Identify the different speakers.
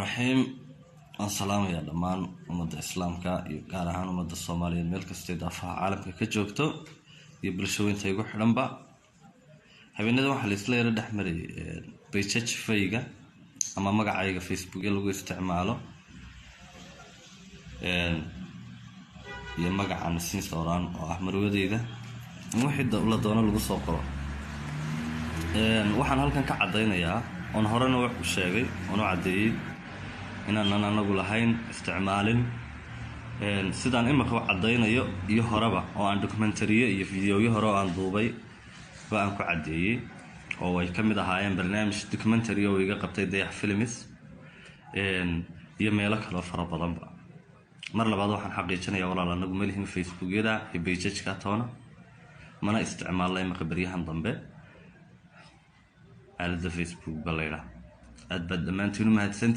Speaker 1: الرحيم. السلام يا دمان umada islaamka iyo gaar ahaan umada Soomaaliyeed meel kasta daafaha caalamka ka joogto iyo bulshooyinka igu xiranba habeenada waxa la isla yara dhaxmaray page fayga ama magacayga Facebook ee lagu isticmaalo iyo magacaan siin sooran oo ah marwadeyda wixii la doono lagu soo qoro waxaan halkan ka cadeynayaa on horena wax u sheegay oo cadeeyay inaan anagu lahayn isticmaalin sidaan imika cadeynayo iyo horaba oo aan documentary iyo video hore aan duubay baan ku cadeeyay oo way kamid ahaayeen barnaamij documentary oo iga qabtay Dayax Films iyo meelo kale fara badan ba mar labaad waxaan xaqiijinayaa walaal anagu ma lihin Facebook-yada iyo page-ka toona mana isticmaalay imika bariyahan dambe aalada Facebook balayra aad bad dhamaantiin mahadsan